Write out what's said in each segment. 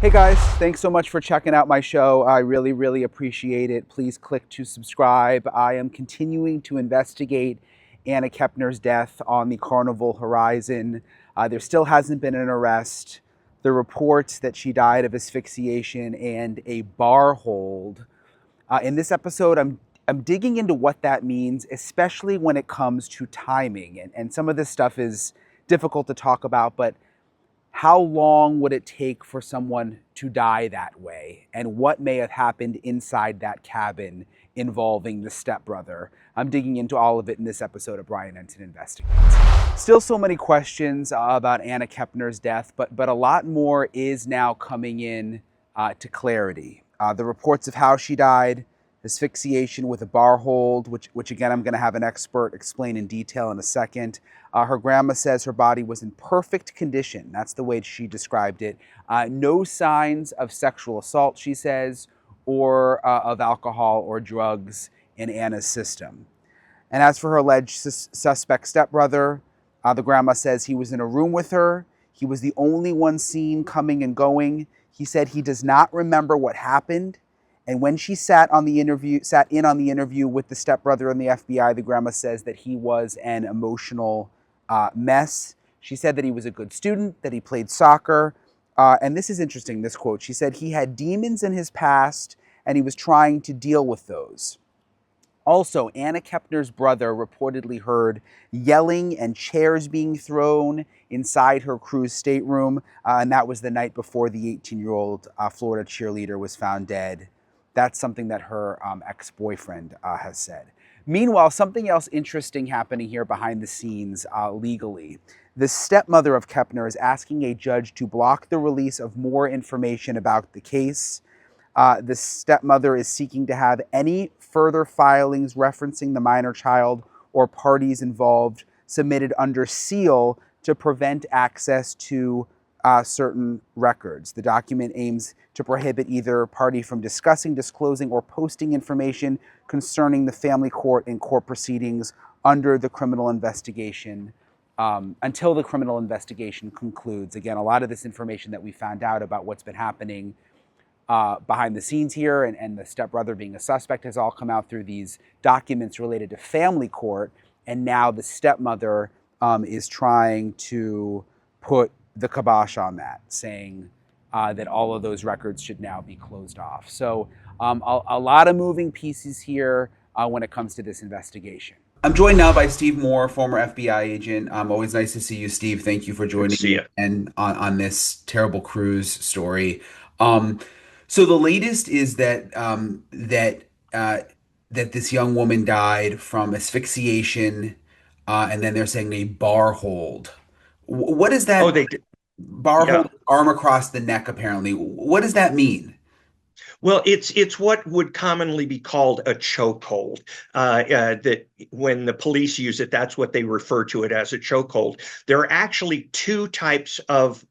Hey guys, thanks so much for checking out my show. I really, really appreciate it. Please click to subscribe. I am continuing to investigate Anna Kepner's death on the Carnival Horizon. There still hasn't been an arrest. The reports that she died of asphyxiation and a bar hold. In this episode, I'm digging into what that means, especially when it comes to timing. And some of this stuff is difficult to talk about, but how long would it take for someone to die that way? And what may have happened inside that cabin involving the stepbrother? I'm digging into all of it in this episode of Brian Ensign Investigates. Still so many questions about Anna Kepner's death, but a lot more is now coming in to clarity. The reports of how she died, asphyxiation with a bar hold, which again I'm going to have an expert explain in detail in a second. Her grandma says her body was in perfect condition. That's the way she described it. No signs of sexual assault, she says, or of alcohol or drugs in Anna's system. And as for her alleged suspect stepbrother, the grandma says he was in a room with her. He was the only one seen coming and going. He said he does not remember what happened. And when she sat in on the interview with the stepbrother and the FBI, the grandma says that he was an emotional mess. She said that he was a good student, that he played soccer. And this is interesting, this quote. She said he had demons in his past and he was trying to deal with those. Also, Anna Kepner's brother reportedly heard yelling and chairs being thrown inside her crew's stateroom, and that was the night before the 18-year-old Florida cheerleader was found dead. That's something that her ex-boyfriend has said. Meanwhile, something else interesting happening here behind the scenes legally. The stepmother of Kepner is asking a judge to block the release of more information about the case. The stepmother is seeking to have any further filings referencing the minor child or parties involved submitted under seal to prevent access to certain records. The document aims to prohibit either party from discussing, disclosing, or posting information concerning the family court and court proceedings under the criminal investigation until the criminal investigation concludes. Again, a lot of this information that we found out about what's been happening behind the scenes here and the stepbrother being a suspect has all come out through these documents related to family court. And now the stepmother is trying to put the kibosh on that, saying that all of those records should now be closed off. So a lot of moving pieces here when it comes to this investigation. I'm joined now by Steve Moore, former FBI agent. Always nice to see you, Steve. Thank you for Good to joining see me you. and on this terrible cruise story. Um, so the latest is that this young woman died from asphyxiation, and then they're saying a bar hold. What is Oh, that they did. bar Yeah. hold? Arm across the neck, apparently. What does that mean? Well, it's what would commonly be called a chokehold. That when the police use it, that's what they refer to it as a chokehold. There are actually two types of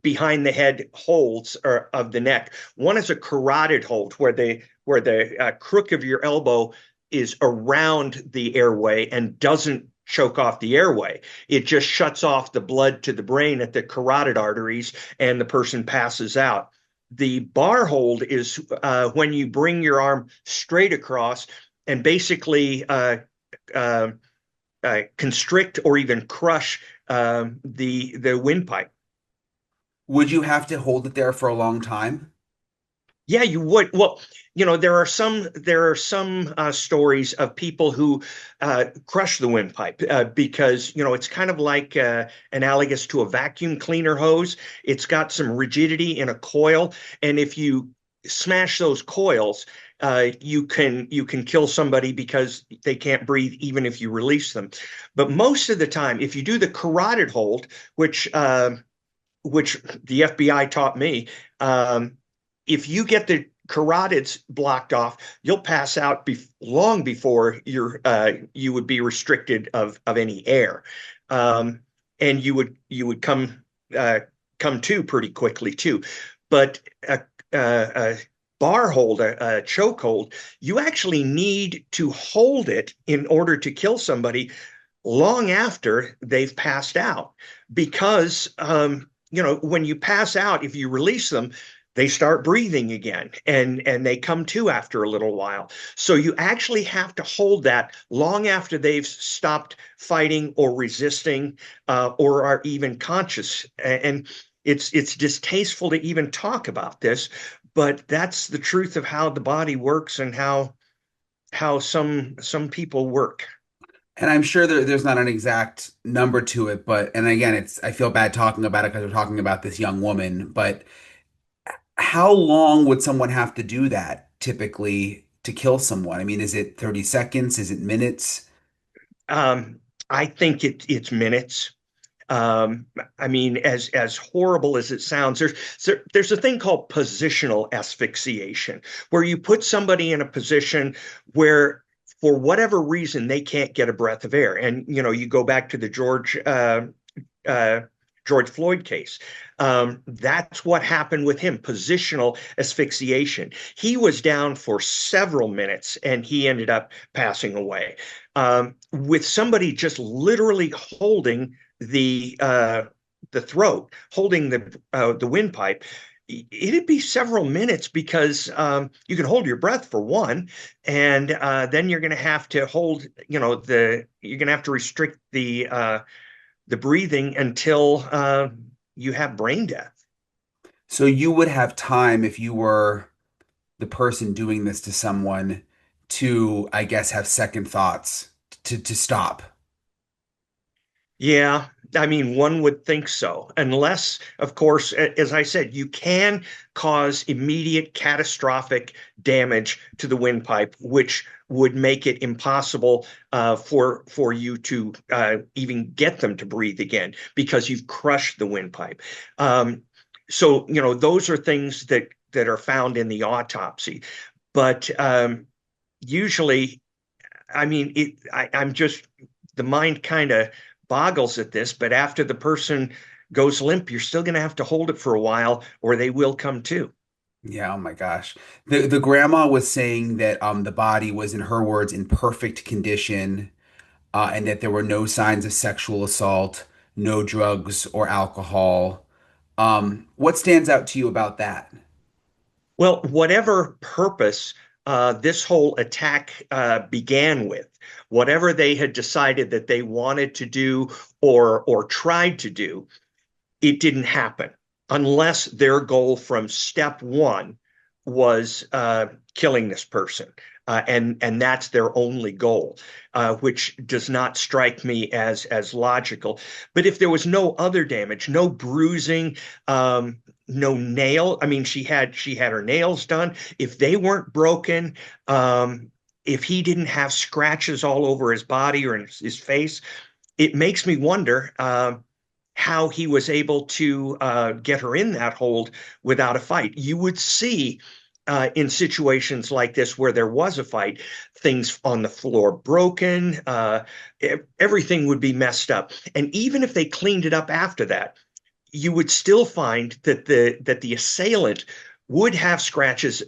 behind the head holds of the neck. One is a carotid hold, where the crook of your elbow is around the airway and doesn't choke off the airway. It just shuts off the blood to the brain at the carotid arteries, and the person passes out. The bar hold is when you bring your arm straight across and basically constrict or even crush the windpipe. Would you have to hold it there for a long time? Yeah, you would. Well, there are some stories of people who crush the windpipe because it's kind of like analogous to a vacuum cleaner hose. It's got some rigidity in a coil, and if you smash those coils, you can kill somebody because they can't breathe even if you release them. But most of the time, if you do the carotid hold, which the FBI taught me. If you get the carotids blocked off, you'll pass out long before you would be restricted of any air, and you would come to pretty quickly too. But a bar hold, a choke hold, you actually need to hold it in order to kill somebody long after they've passed out, because when you pass out, if you release them, they start breathing again, and they come to after a little while. So you actually have to hold that long after they've stopped fighting or resisting, or are even conscious. And it's distasteful to even talk about this, but that's the truth of how the body works and how some people work. And I'm sure there's not an exact number to it, but and again, I feel bad talking about it because we're talking about this young woman, but how long would someone have to do that typically to kill someone? I mean, is it 30 seconds? Is it minutes? Um, I think it's minutes. Um, I mean, as horrible as it sounds, there's a thing called positional asphyxiation, where you put somebody in a position where, for whatever reason, they can't get a breath of air. And you go back to the uh, George Floyd case. That's what happened with him, positional asphyxiation. He was down for several minutes and he ended up passing away. With somebody just literally holding the throat, holding the windpipe, it'd be several minutes because you can hold your breath for one, and then you're going to have to hold, you're going to have to restrict the breathing until you have brain death. So you would have time if you were the person doing this to someone to, I guess, have second thoughts to stop. Yeah, I mean, one would think so, unless, of course, as I said, you can cause immediate catastrophic damage to the windpipe, which would make it impossible for you to even get them to breathe again because you've crushed the windpipe. So, those are things that are found in the autopsy, but usually, I mean, I'm just the mind kind of boggles at this, but after the person goes limp, you're still going to have to hold it for a while or they will come to. Yeah, oh my gosh. The grandma was saying that the body was, in her words, in perfect condition, and that there were no signs of sexual assault, no drugs or alcohol. What stands out to you about that? Well, whatever purpose this whole attack began with, whatever they had decided that they wanted to do or tried to do, it didn't happen unless their goal from step one was killing this person. And that's their only goal, which does not strike me as logical. But if there was no other damage, no bruising, no nail. I mean, she had her nails done. If they weren't broken, if he didn't have scratches all over his body or in his face, it makes me wonder how he was able to get her in that hold without a fight. You would see in situations like this where there was a fight, things on the floor broken, everything would be messed up. And even if they cleaned it up after that, you would still find that the assailant would have scratches,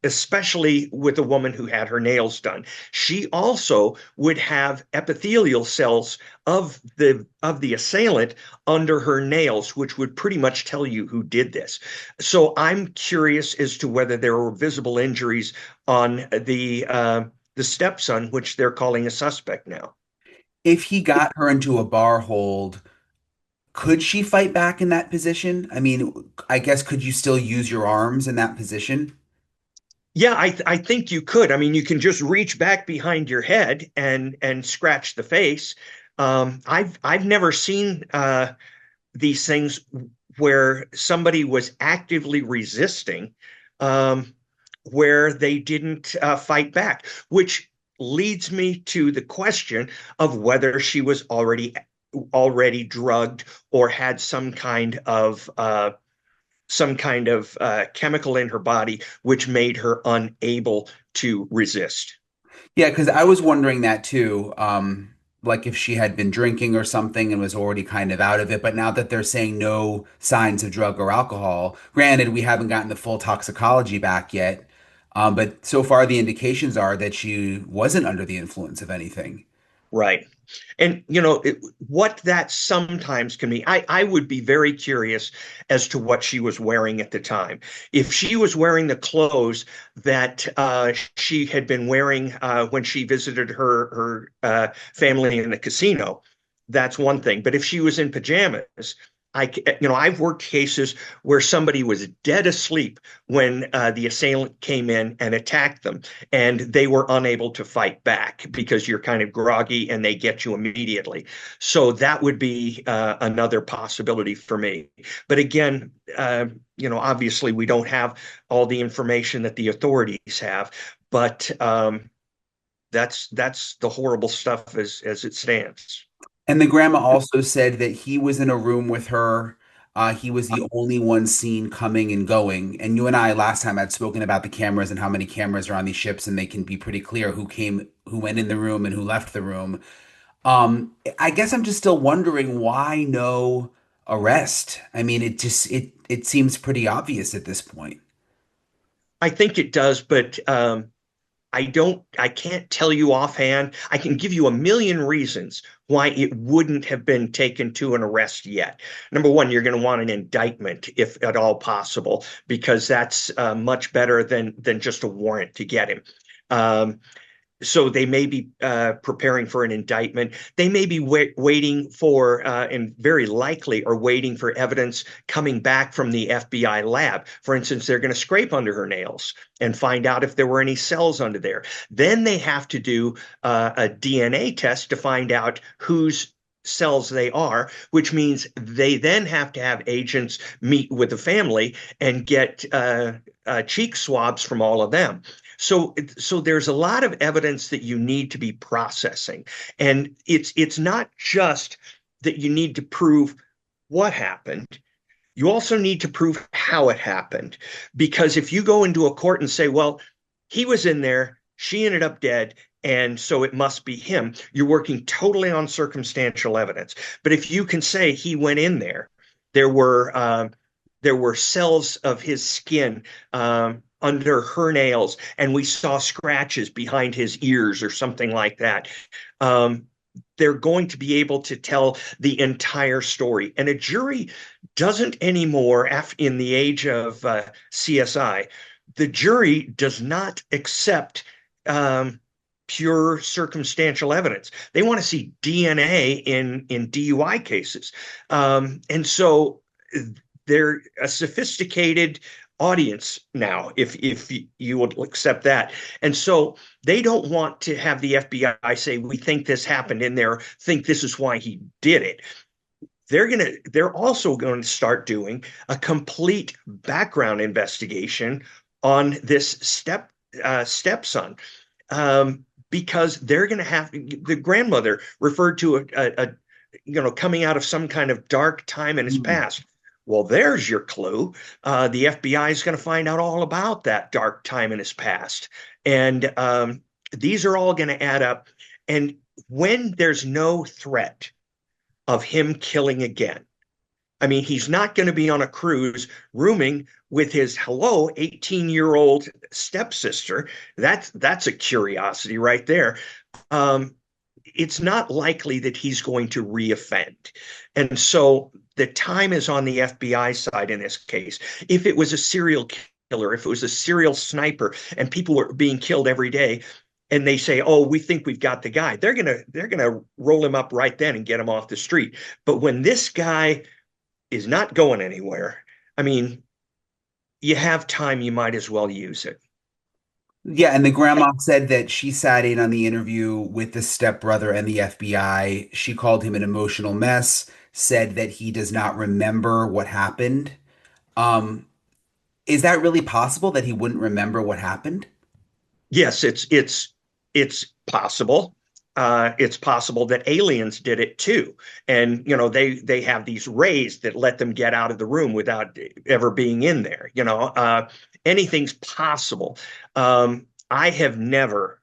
especially with a woman who had her nails done. She also would have epithelial cells of the assailant under her nails, which would pretty much tell you who did this. So I'm curious as to whether there were visible injuries on the stepson, which they're calling a suspect now. If he got her into a bar hold, could she fight back in that position? I mean, I guess could you still use your arms in that position? Yeah, I think you could. I mean, you can just reach back behind your head and scratch the face. I've never seen these things where somebody was actively resisting, um, where they didn't fight back, which leads me to the question of whether she was already drugged or had some kind of chemical in her body which made her unable to resist. Yeah, because I was wondering that too. Like if she had been drinking or something and was already kind of out of it. But now that they're saying no signs of drug or alcohol, granted, we haven't gotten the full toxicology back yet. But so far the indications are that she wasn't under the influence of anything. Right. And what that sometimes can mean, I would be very curious as to what she was wearing at the time. If she was wearing the clothes that she had been wearing when she visited her family in the casino, that's one thing. But if she was in pajamas, I've worked cases where somebody was dead asleep when the assailant came in and attacked them, and they were unable to fight back because you're kind of groggy and they get you immediately. So that would be another possibility for me. But again, obviously we don't have all the information that the authorities have, but that's the horrible stuff as it stands. And the grandma also said that he was in a room with her. He was the only one seen coming and going. And you and I last time had spoken about the cameras and how many cameras are on these ships, and they can be pretty clear who came, who went in the room and who left the room. I guess I'm just still wondering why no arrest. I mean, it seems pretty obvious at this point. I think it does, but I can't tell you offhand. I can give you a million reasons why it wouldn't have been taken to an arrest yet. Number one, you're going to want an indictment if at all possible, because that's much better than just a warrant to get him. Um, so they may be preparing for an indictment. They may be waiting for, and very likely are waiting for evidence coming back from the FBI lab. For instance, they're going to scrape under her nails and find out if there were any cells under there. Then they have to do a DNA test to find out whose cells they are, which means they then have to have agents meet with the family and get cheek swabs from all of them. So there's a lot of evidence that you need to be processing, and it's not just that you need to prove what happened. You also need to prove how it happened, because if you go into a court and say, well, he was in there, she ended up dead, and so it must be him, you're working totally on circumstantial evidence. But if you can say he went in there, there were uh, there were cells of his skin under her nails, and we saw scratches behind his ears or something like that. Um, they're going to be able to tell the entire story. And a jury doesn't anymore, in the age of CSI, the jury does not accept pure circumstantial evidence. They want to see DNA in DUI cases. And so they're a sophisticated audience now, if you would accept that. And so they don't want to have the FBI say, we think this happened in there, think this is why he did it. They're also going to start doing a complete background investigation on this stepson. Because they're going to have, the grandmother referred to coming out of some kind of dark time in his Hmm. past. Well, there's your clue. The FBI is going to find out all about that dark time in his past. And these are all going to add up. And when there's no threat of him killing again, I mean, he's not going to be on a cruise rooming with his 18-year-old stepsister. That's a curiosity right there. Um, it's not likely that he's going to reoffend. And so the time is on the FBI side in this case. If it was a serial killer, if it was a serial sniper, and people were being killed every day, and they say, "Oh, we think we've got the guy," they're gonna roll him up right then and get him off the street. But when this guy is not going anywhere, I mean, you have time, you might as well use it. Yeah, and the grandma said that she sat in on the interview with the stepbrother and the FBI. She called him an emotional mess, said that he does not remember what happened. Um, is that really possible that he wouldn't remember what happened? Yes, it's possible. It's possible that aliens did it too, and they have these rays that let them get out of the room without ever being in there. Anything's possible. I have never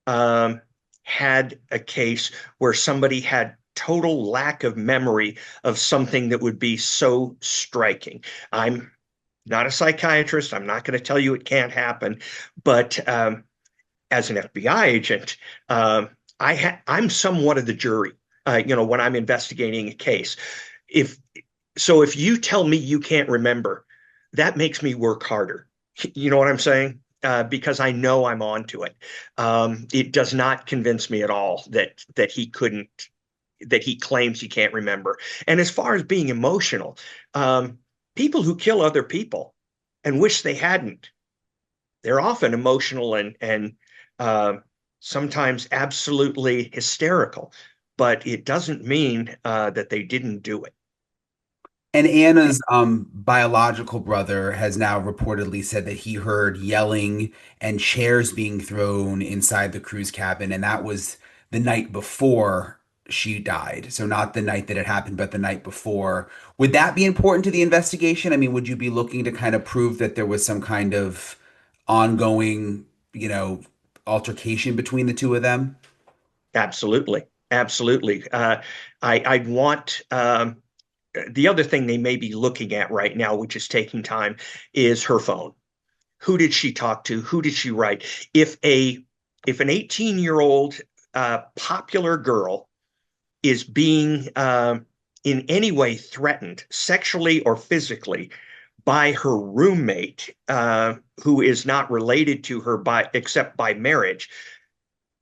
um, had a case where somebody had total lack of memory of something that would be so striking. I'm not a psychiatrist. I'm not going to tell you it can't happen, but as an FBI agent, I'm somewhat of the jury, when I'm investigating a case. If if you tell me you can't remember, that makes me work harder. You know what I'm saying? Because I know I'm onto it. It does not convince me at all that he couldn't, that he claims he can't remember. And as far as being emotional, people who kill other people and wish they hadn't, they're often emotional and uh, sometimes absolutely hysterical. But it doesn't mean that they didn't do it. And Anna's biological brother has now reportedly said that he heard yelling and chairs being thrown inside the crew's cabin, and that was the night before she died. So not the night that it happened, but the night before. Would that be important to the investigation? I mean, would you be looking to kind of prove that there was some kind of ongoing, you know, altercation between the two of them? Absolutely, absolutely. I'd want the other thing they may be looking at right now, which is taking time, is her phone. Who did she talk to? Who did she write? If a if an 18-year-old popular girl is being in any way threatened, sexually or physically, by her roommate, who is not related to her by except by marriage,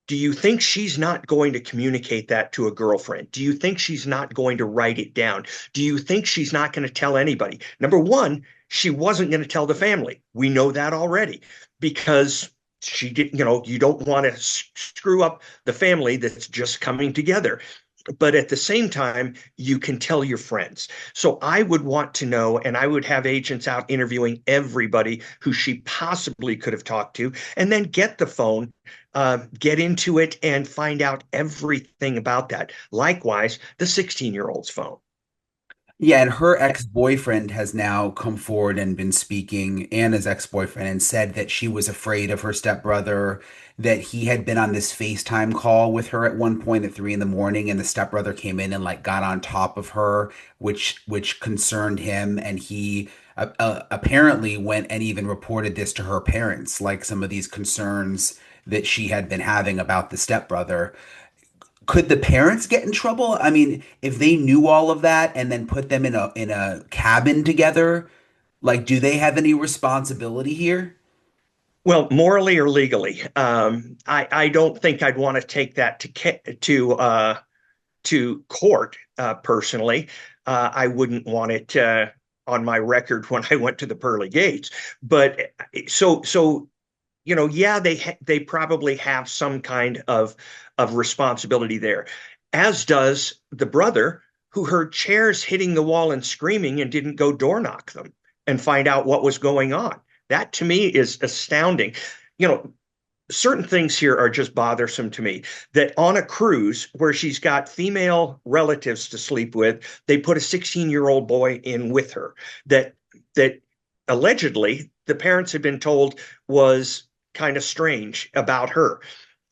do you think she's not going to communicate that to a girlfriend? Do you think she's not going to write it down? Do you think she's not going to tell anybody? Number one, she wasn't going to tell the family. We know that already because she didn't, you don't want to screw up the family that's just coming together. But at the same time, you can tell your friends. So I would want to know, and I would have agents out interviewing everybody who she possibly could have talked to, and then get the phone, get into it, and find out everything about that. Likewise, the 16-year-old's phone. Yeah, and her ex-boyfriend has now come forward and been speaking, Anna's ex-boyfriend, and said that she was afraid of her stepbrother, that he had been on this FaceTime call with her at one point at 3 in the morning, and the stepbrother came in and like got on top of her, which concerned him, and he apparently went and even reported this to her parents, like some of these concerns that she had been having about the stepbrother. Could the parents get in trouble? I mean, if they knew all of that and then put them in a cabin together, like, do they have any responsibility here? Well, morally or legally, I don't think I'd want to take that to court personally. I wouldn't want it on my record when I went to the pearly gates. But yeah, they probably have some kind of responsibility there, as does the brother who heard chairs hitting the wall and screaming and didn't go door knock them and find out what was going on. That to me is astounding. You know, certain things here are just bothersome to me. That on a cruise where she's got female relatives to sleep with, they put a 16-year-old boy in with her. That allegedly the parents had been told was kind of strange about her.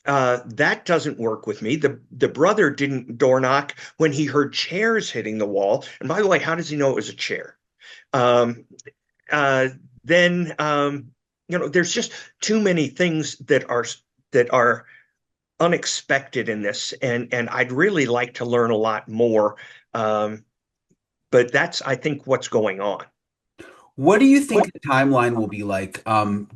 That doesn't work with me. The brother didn't door knock when he heard chairs hitting the wall. And by the way, how does he know it was a chair? Um, uh, then there's just too many things that are unexpected in this, and I'd really like to learn a lot more. Um, but that's, I think, what's going on. What do you think the timeline will be like?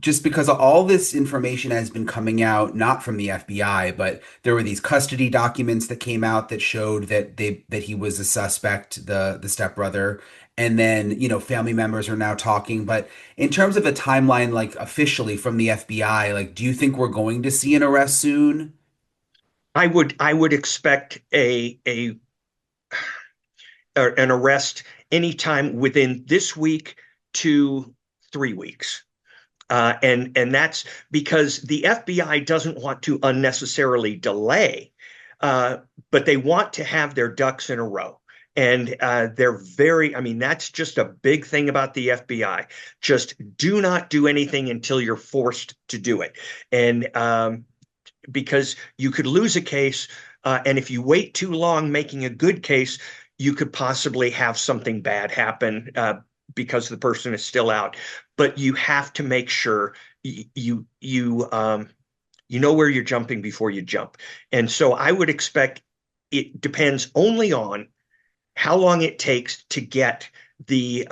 Just because all this information has been coming out, not from the FBI, but there were these custody documents that came out that showed that he was a suspect, the stepbrother, and then family members are now talking. But in terms of a timeline, like officially from the FBI, like, do you think we're going to see an arrest soon? I would expect an arrest anytime within this week to 3 weeks. And that's because the FBI doesn't want to unnecessarily delay, uh, but they want to have their ducks in a row. And I mean, that's just a big thing about the FBI. Just do not do anything until you're forced to do it. And because you could lose a case, and if you wait too long making a good case, you could possibly have something bad happen because the person is still out. But you have to make sure you You know where you're jumping before you jump. And so I would expect it depends only on how long it takes to get the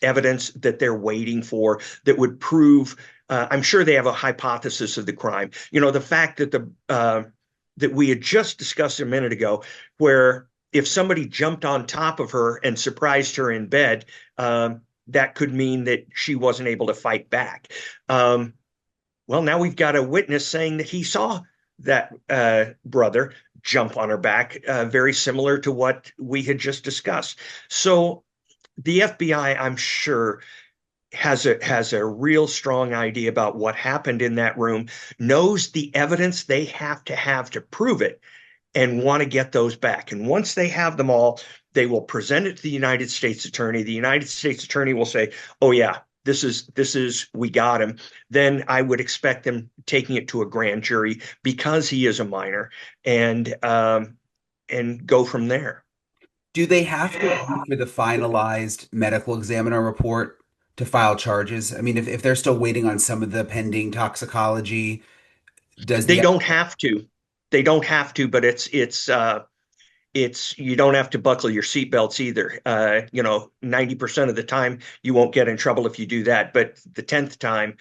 evidence that they're waiting for that would prove. I'm sure they have a hypothesis of the crime. You know, the fact that the that we had just discussed a minute ago, where if somebody jumped on top of her and surprised her in bed, that could mean that she wasn't able to fight back. Well, now we've got a witness saying that he saw that brother jump on her back, very similar to what we had just discussed. So the FBI, I'm sure, has a real strong idea about what happened in that room, knows the evidence they have to prove it, and want to get those back. And once they have them all, they will present it to the United States attorney. The United States attorney will say, "Oh yeah, this is we got him." Then I would expect them taking it to a grand jury because he is a minor, and go from there. Do they have to wait for the finalized medical examiner report to file charges? I mean, if they're still waiting on some of the pending toxicology, does They the don't have to. They don't have to, but it's you don't have to buckle your seatbelts either. 90% of the time you won't get in trouble if you do that, but the 10th time,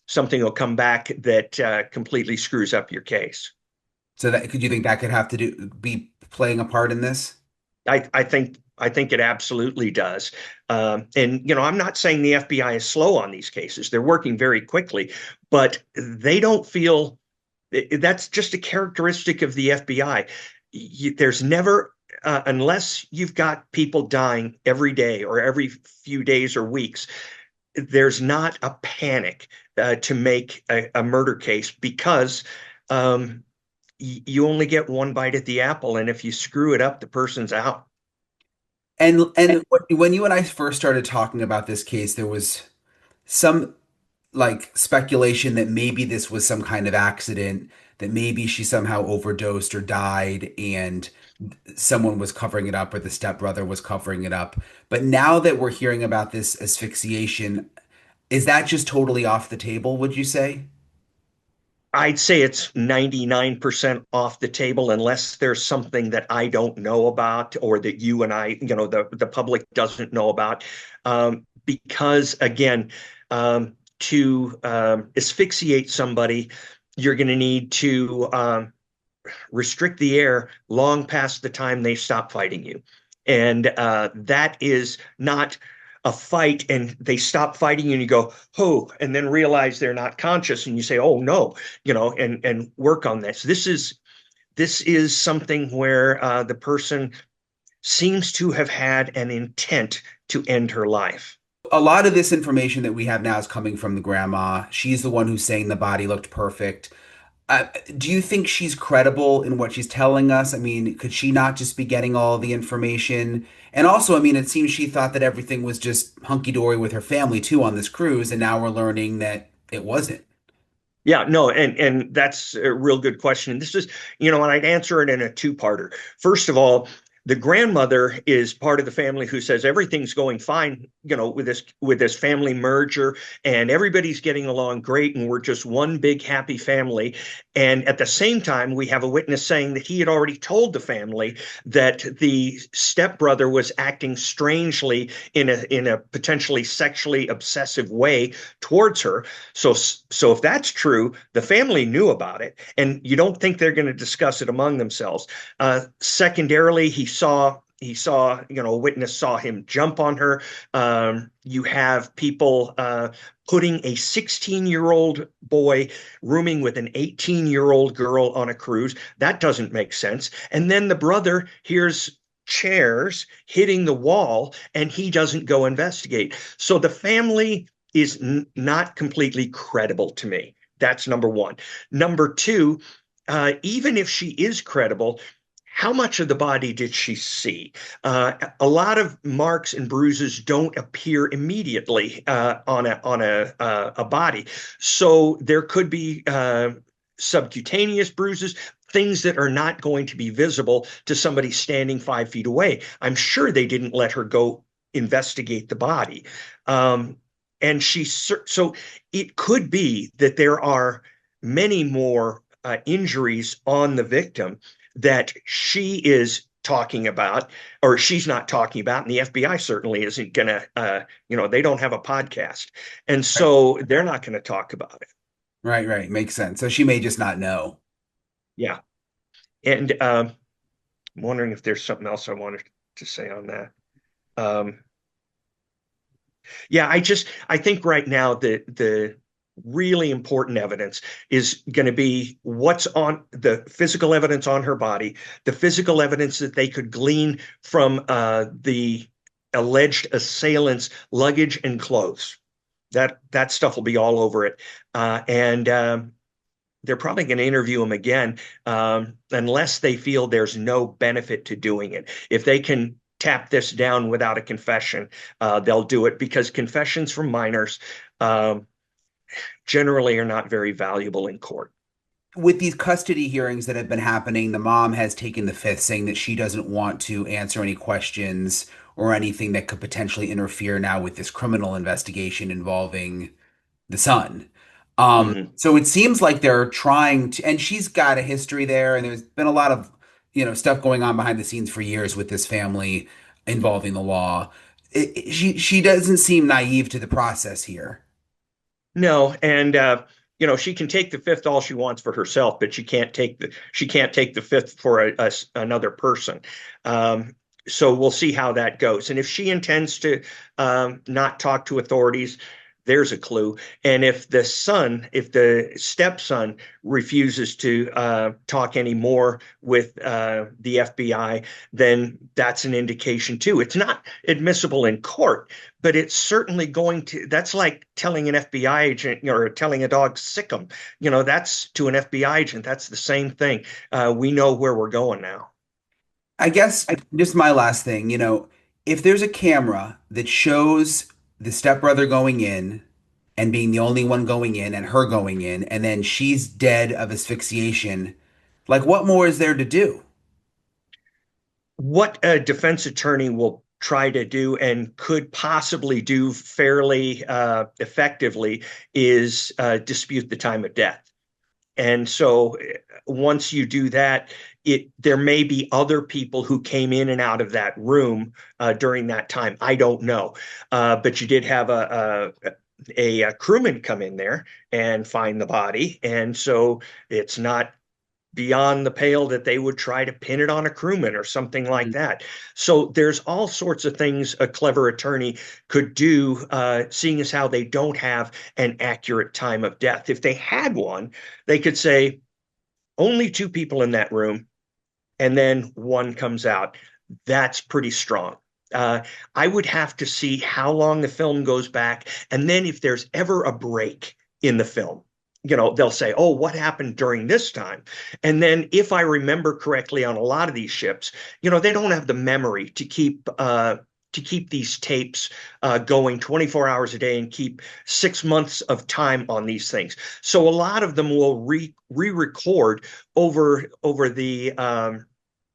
something will come back that completely screws up your case. so that could you think that could have to do be playing a part in this? I think it absolutely does. And I'm not saying the FBI is slow on these cases. They're working very quickly, but they don't feel that's just a characteristic of the FBI. There's never, unless you've got people dying every day or every few days or weeks, there's not a panic to make a murder case because you only get one bite at the apple, and if you screw it up, the person's out. And when you and I first started talking about this case, there was some like speculation that maybe this was some kind of accident, that maybe she somehow overdosed or died and someone was covering it up or the stepbrother was covering it up. But now that we're hearing about this asphyxiation, is that just totally off the table, would you say? I'd say it's 99% off the table unless there's something that I don't know about or that you and I, the public doesn't know about. Because again, to asphyxiate somebody, you're going to need to restrict the air long past the time they stop fighting you. And that is not a fight and they stop fighting you and you go, oh, and then realize they're not conscious and you say, oh no, and work on this. This is something where the person seems to have had an intent to end her life. A lot of this information that we have now is coming from the grandma. She's the one who's saying the body looked perfect. Do you think she's credible in what she's telling us? I mean, could she not just be getting all the information? And also, I mean, it seems she thought that everything was just hunky-dory with her family too on this cruise, and now we're learning that it wasn't. Yeah, no, and that's a real good question. And this is, and I'd answer it in a two-parter. First of all, the grandmother is part of the family who says everything's going fine, with this family merger, and everybody's getting along great, and we're just one big happy family. And at the same time, we have a witness saying that he had already told the family that the stepbrother was acting strangely in a potentially sexually obsessive way towards her. So if that's true, the family knew about it, and you don't think they're going to discuss it among themselves. Secondarily, a witness saw him jump on her. You have people putting a 16-year-old boy rooming with an 18-year-old girl on a cruise. That doesn't make sense. And then the brother hears chairs hitting the wall and he doesn't go investigate. So the family is not completely credible to me. That's number one. Number two, even if she is credible, how much of the body did she see? A lot of marks and bruises don't appear immediately on a body, so there could be subcutaneous bruises, things that are not going to be visible to somebody standing 5 feet away. I'm sure they didn't let her go investigate the body, and so it could be that there are many more injuries on the victim that she is talking about, or she's not talking about, and the FBI certainly isn't going to, they don't have a podcast, and Right. so they're not going to talk about it. Right, right. Makes sense. So she may just not know. Yeah, and I'm wondering if there's something else I wanted to say on that. Um, Yeah, I think right now the really important evidence is going to be what's on the physical evidence on her body, the physical evidence that they could glean from the alleged assailant's luggage and clothes. That stuff will be all over it, and they're probably going to interview him again, unless they feel there's no benefit to doing it. If they can tap this down without a confession, they'll do it, because confessions from minors um, generally are not very valuable in court. With these custody hearings that have been happening, the mom has taken the fifth, saying that she doesn't want to answer any questions or anything that could potentially interfere now with this criminal investigation involving the son. Mhm. So it seems like they're trying to, and she's got a history there, and there's been a lot of, stuff going on behind the scenes for years with this family involving the law. She doesn't seem naive to the process here. No, and she can take the fifth all she wants for herself, but she can't take the fifth for another person. Um, so we'll see how that goes. And if she intends to not talk to authorities, there's a clue. And if the stepson refuses to talk anymore with the FBI, then that's an indication too. It's not admissible in court, but it's certainly that's like telling an FBI agent, or telling a dog sick 'em. That's to an FBI agent, that's the same thing. We know where we're going now. I guess just my last thing, if there's a camera that shows the stepbrother going in and being the only one going in and her going in, and then she's dead of asphyxiation, like what more is there to do? What a defense attorney will try to do, and could possibly do fairly effectively, is dispute the time of death. And so once you do that, there may be other people who came in and out of that room during that time. I don't know, but you did have a crewman come in there and find the body, and so it's not beyond the pale that they would try to pin it on a crewman or something like that. So there's all sorts of things a clever attorney could do, seeing as how they don't have an accurate time of death. If they had one, they could say only two people in that room, and then one comes out. That's pretty strong. Uh, I would have to see how long the film goes back, and then if there's ever a break in the film, they'll say, "Oh, what happened during this time?" And then, if I remember correctly, on a lot of these ships, they don't have the memory to keep these tapes going 24 hours a day and keep 6 months of time on these things. So a lot of them will re-record over the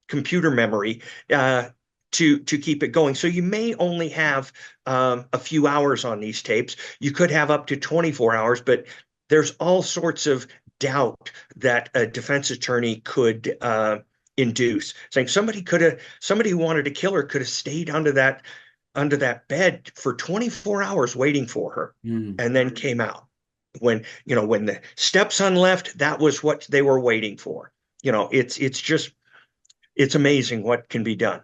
computer memory to keep it going. So you may only have a few hours on these tapes. You could have up to 24 hours, but there's all sorts of doubt that a defense attorney could induce, saying somebody who wanted to kill her could have stayed under that bed for 24 hours waiting for her, Hmm. and then came out. When the stepson left, that was what they were waiting for. It's amazing what can be done.